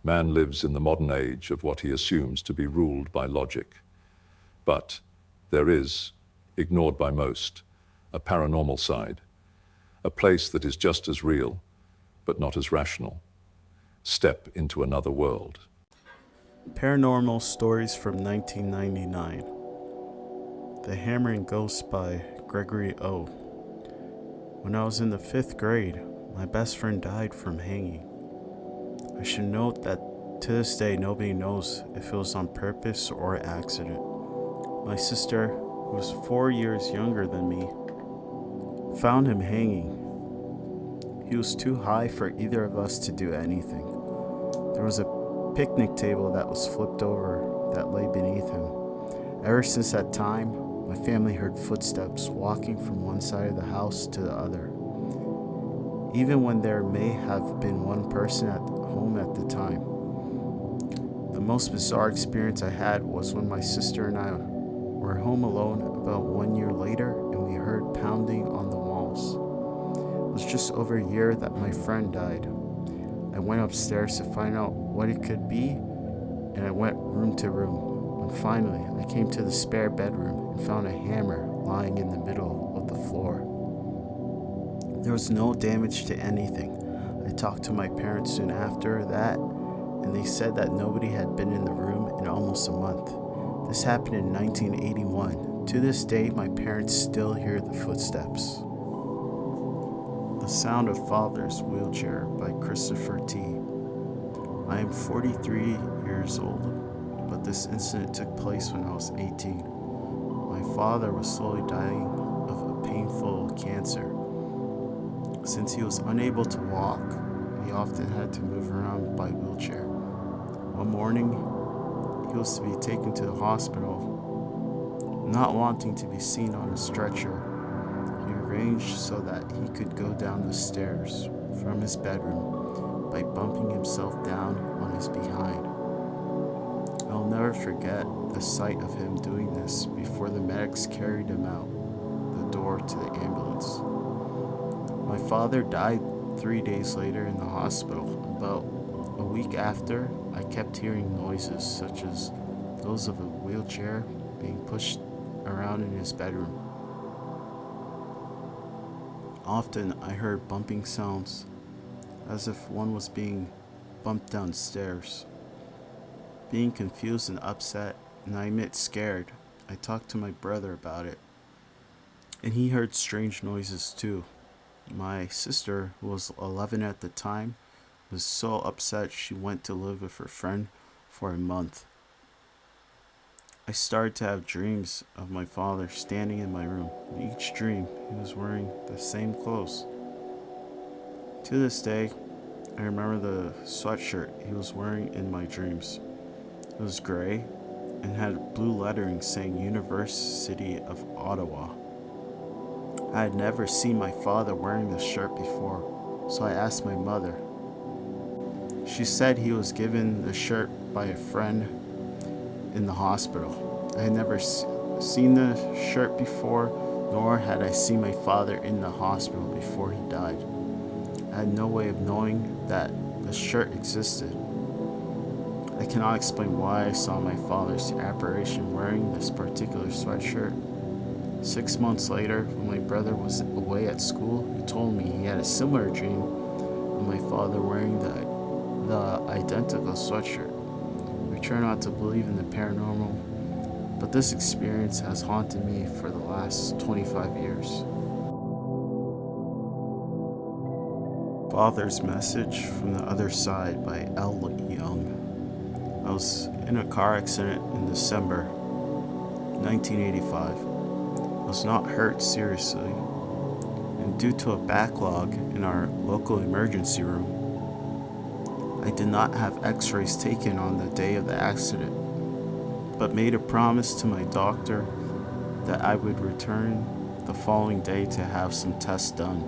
Man lives in the modern age of what he assumes to be ruled by logic. But there is, ignored by most, a paranormal side, a place that is just as real, but not as rational. Step into another world. Paranormal Stories from 1999. The Hammering Ghost by Gregory O. When I was in the 5th grade, my best friend died from hanging. I should note that to this day nobody knows if it was on purpose or accident. My sister, who was 4 years younger than me, found him hanging. He was too high for either of us to do anything. There was a picnic table that was flipped over that lay beneath him. Ever since that time, my family heard footsteps walking from one side of the house to the other, even when there may have been one person at home at the time. The most bizarre experience I had was when my sister and I were home alone about 1 year later, and we heard pounding on the walls. It was just over a year that my friend died. I went upstairs to find out what it could be, and I went room to room. When finally I came to the spare bedroom and found a hammer lying in the middle of the floor. There was no damage to anything. I talked to my parents soon after that, and they said that nobody had been in the room in almost a month. This happened in 1981. To this day, my parents still hear the footsteps. The Sound of Father's Wheelchair by Christopher T. I am 43 years old, but this incident took place when I was 18. My father was slowly dying of a painful cancer. Since he was unable to walk, he often had to move around by wheelchair. One morning, he was to be taken to the hospital. Not wanting to be seen on a stretcher, he arranged so that he could go down the stairs from his bedroom by bumping himself down on his behind. I'll never forget the sight of him doing this before the medics carried him out the door to the ambulance. My father died 3 days later in the hospital. About a week after, I kept hearing noises such as those of a wheelchair being pushed around in his bedroom. Often I heard bumping sounds, as if one was being bumped downstairs. Being confused and upset, and I admit scared, I talked to my brother about it, and he heard strange noises too. My sister, who was 11 at the time, was so upset she went to live with her friend for a month. I started to have dreams of my father standing in my room. In each dream, he was wearing the same clothes. To this day, I remember the sweatshirt he was wearing in my dreams. It was gray and had blue lettering saying University of Ottawa. I had never seen my father wearing this shirt before, so I asked my mother. She said he was given the shirt by a friend in the hospital. I had never seen the shirt before, nor had I seen my father in the hospital before he died. I had no way of knowing that the shirt existed. I cannot explain why I saw my father's apparition wearing this particular sweatshirt. 6 months later, when my brother was away at school, he told me he had a similar dream of my father wearing the identical sweatshirt. We try not to believe in the paranormal, but this experience has haunted me for the last 25 years. Father's Message from the Other Side by L. Young. I was in a car accident in December 1985. I was not hurt seriously, and due to a backlog in our local emergency room, I did not have x-rays taken on the day of the accident, but made a promise to my doctor that I would return the following day to have some tests done.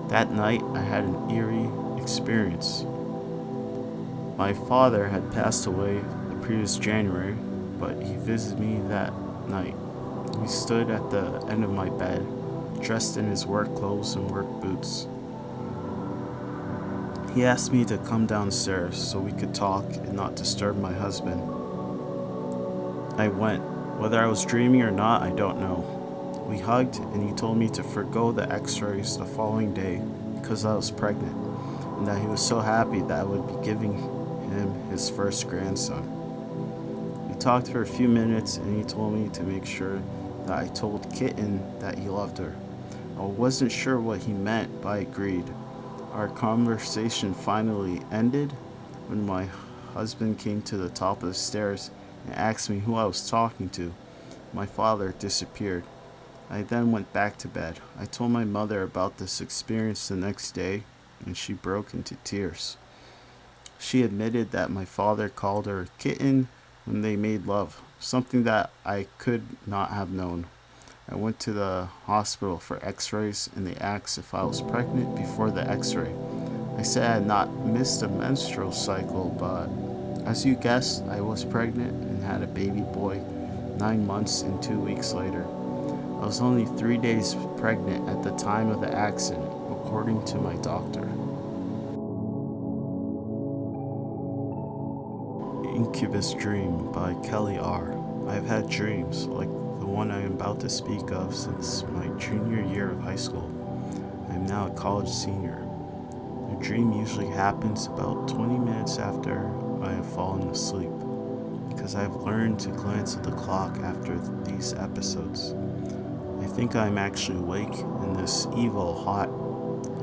That night, I had an eerie experience. My father had passed away the previous January, but he visited me that night. He stood at the end of my bed, dressed in his work clothes and work boots. He asked me to come downstairs so we could talk and not disturb my husband. I went. Whether I was dreaming or not, I don't know. We hugged and he told me to forgo the x-rays the following day because I was pregnant and that he was so happy that I would be giving him his first grandson. We talked for a few minutes and he told me to make sure that I told Kitten that he loved her. I wasn't sure what he meant, but I agreed. Our conversation finally ended when my husband came to the top of the stairs and asked me who I was talking to. My father disappeared. I then went back to bed. I told my mother about this experience the next day, and she broke into tears. She admitted that my father called her Kitten when they made love, something that I could not have known. I went to the hospital for x-rays and they asked if I was pregnant before the x-ray. I said I had not missed a menstrual cycle, but as you guessed, I was pregnant and had a baby boy 9 months and 2 weeks later. I was only 3 days pregnant at the time of the accident, according to my doctor. Incubus Dream by Kelly R. I have had dreams like the one I am about to speak of since my junior year of high school. I am now a college senior. The dream usually happens about 20 minutes after I have fallen asleep, because I have learned to glance at the clock after these episodes. I think I am actually awake and this evil, hot,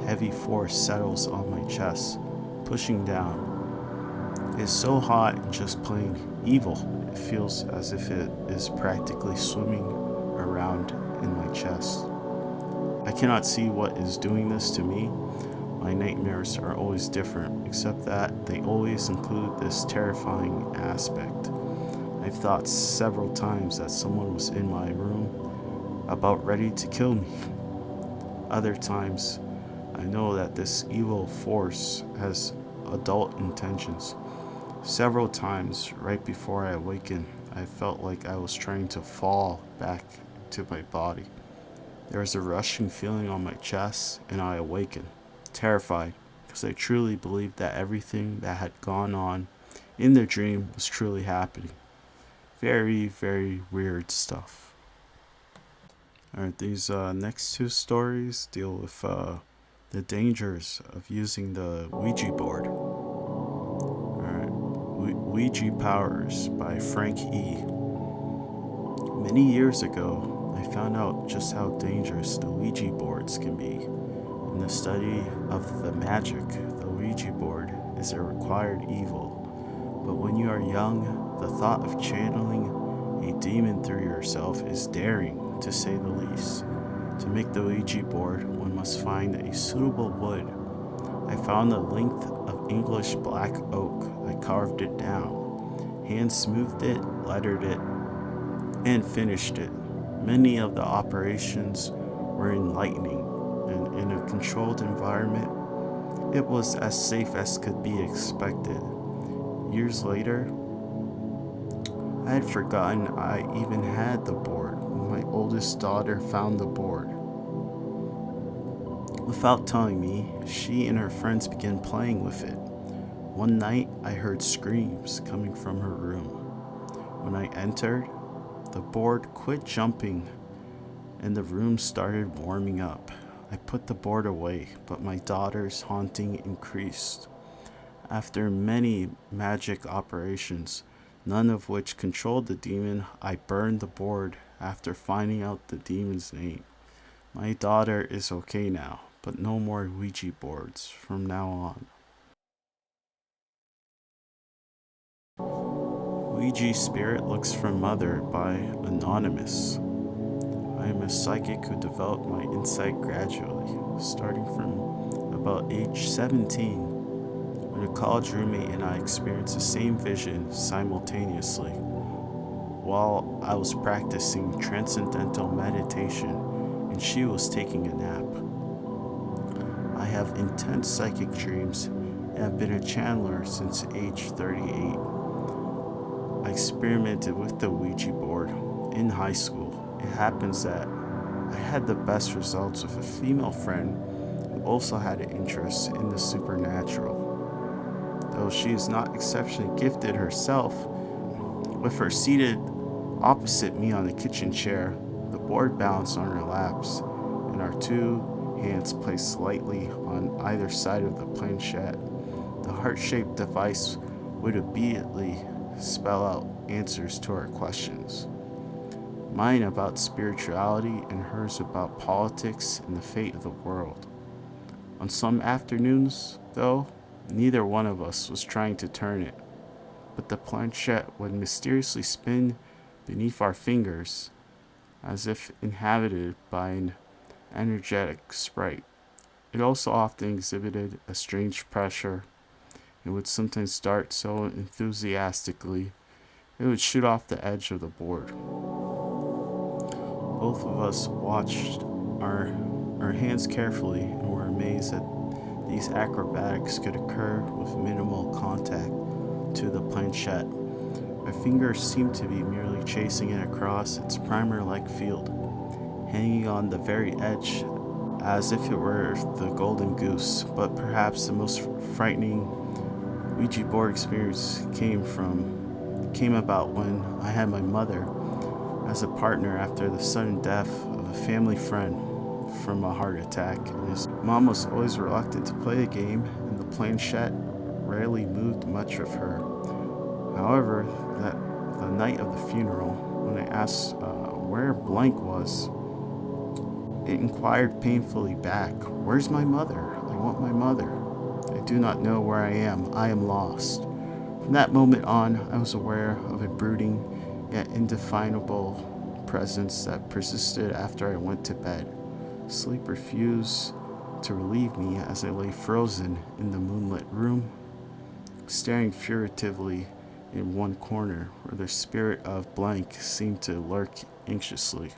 heavy force settles on my chest, pushing down. It is so hot and just plain evil. It feels as if it is practically swimming around in my chest. I cannot see what is doing this to me. My nightmares are always different, except that they always include this terrifying aspect. I've thought several times that someone was in my room about ready to kill me. Other times, I know that this evil force has adult intentions. Several times, right before I awakened, I felt like I was trying to fall back to my body. There was a rushing feeling on my chest, and I awakened, terrified, because I truly believed that everything that had gone on in the dream was truly happening. Very, very weird stuff. Alright, these next two stories deal with the dangers of using the Ouija board. Ouija Powers by Frank E. Many years ago, I found out just how dangerous the Ouija boards can be. In the study of the magic, the Ouija board is a required evil. But when you are young, the thought of channeling a demon through yourself is daring, to say the least. To make the Ouija board, one must find a suitable wood. I found a length of English black oak. I carved it down, hand smoothed it, lettered it, and finished it. Many of the operations were enlightening, and in a controlled environment, it was as safe as could be expected. Years later, I had forgotten I even had the board when my oldest daughter found the board. Without telling me, she and her friends began playing with it. One night, I heard screams coming from her room. When I entered, the board quit jumping and the room started warming up. I put the board away, but my daughter's haunting increased. After many magic operations, none of which controlled the demon, I burned the board after finding out the demon's name. My daughter is okay now, but no more Ouija boards from now on. Ouija Spirit Looks for Mother by Anonymous. I am a psychic who developed my insight gradually, starting from about age 17, when a college roommate and I experienced the same vision simultaneously while I was practicing transcendental meditation and she was taking a nap. I have intense psychic dreams and have been a channeler since age 38. I experimented with the Ouija board in high school. It happens that I had the best results with a female friend who also had an interest in the supernatural. though she is not exceptionally gifted herself. With her seated opposite me on the kitchen chair, the board balanced on her laps, and our two hands placed slightly on either side of the planchette. The heart-shaped device would immediately spell out answers to our questions. Mine about spirituality and hers about politics and the fate of the world. On some afternoons, though, neither one of us was trying to turn it, but the planchette would mysteriously spin beneath our fingers, as if inhabited by an energetic sprite. It also often exhibited a strange pressure. It would sometimes dart so enthusiastically it would shoot off the edge of the board. Both of us watched our hands carefully and were amazed that these acrobatics could occur with minimal contact to the planchette. My fingers seemed to be merely chasing it across its primer-like field, hanging on the very edge as if it were the golden goose. But perhaps the most frightening Ouija board experience came about when I had my mother as a partner after the sudden death of a family friend from a heart attack. And his mom was always reluctant to play the game, and the planchette rarely moved much of her. However, the night of the funeral, when I asked where blank was, it inquired painfully back, "Where's my mother? I want my mother. I do not know where I am. I am lost." From that moment on, I was aware of a brooding yet indefinable presence that persisted after I went to bed. Sleep refused to relieve me as I lay frozen in the moonlit room, staring furtively in one corner where the spirit of blank seemed to lurk anxiously.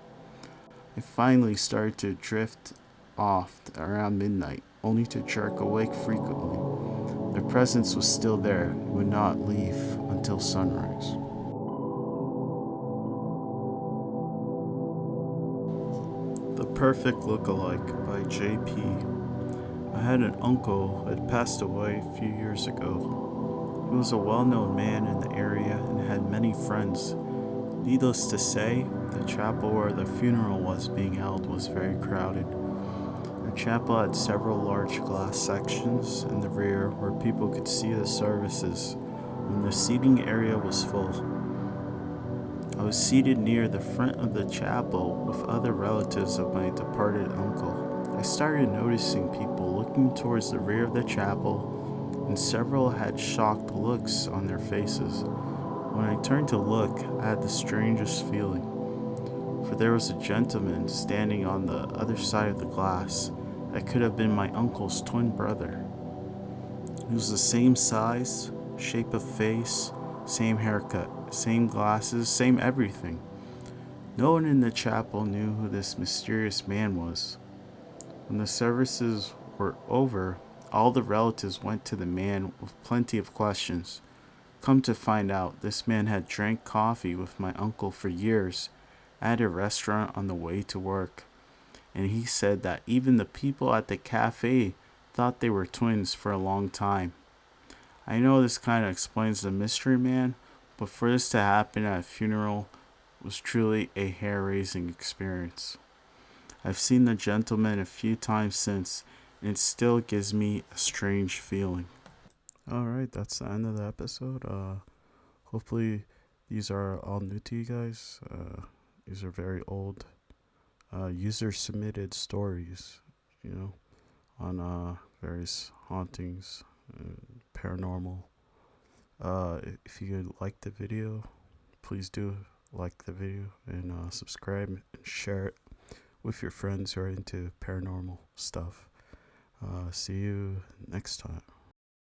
I finally started to drift off around midnight, only to jerk awake frequently. Their presence was still there and would not leave until sunrise. The Perfect Lookalike by J.P. I had an uncle who had passed away a few years ago. He was a well-known man in the area and had many friends. Needless to say, the chapel where the funeral was being held was very crowded. The chapel had several large glass sections in the rear where people could see the services when the seating area was full. I was seated near the front of the chapel with other relatives of my departed uncle. I started noticing people looking towards the rear of the chapel, and several had shocked looks on their faces. When I turned to look, I had the strangest feeling, for there was a gentleman standing on the other side of the glass that could have been my uncle's twin brother. He was the same size, shape of face, same haircut, same glasses, same everything. No one in the chapel knew who this mysterious man was. When the services were over, all the relatives went to the man with plenty of questions. Come to find out, this man had drank coffee with my uncle for years at a restaurant on the way to work, and he said that even the people at the cafe thought they were twins for a long time. I know this kind of explains the mystery man, but for this to happen at a funeral was truly a hair-raising experience. I've seen the gentleman a few times since, and it still gives me a strange feeling. Alright, that's the end of the episode. Hopefully these are all new to you guys. These are very old user-submitted stories, on various hauntings, paranormal. If you like the video, please do like the video and subscribe and share it with your friends who are into paranormal stuff. See you next time.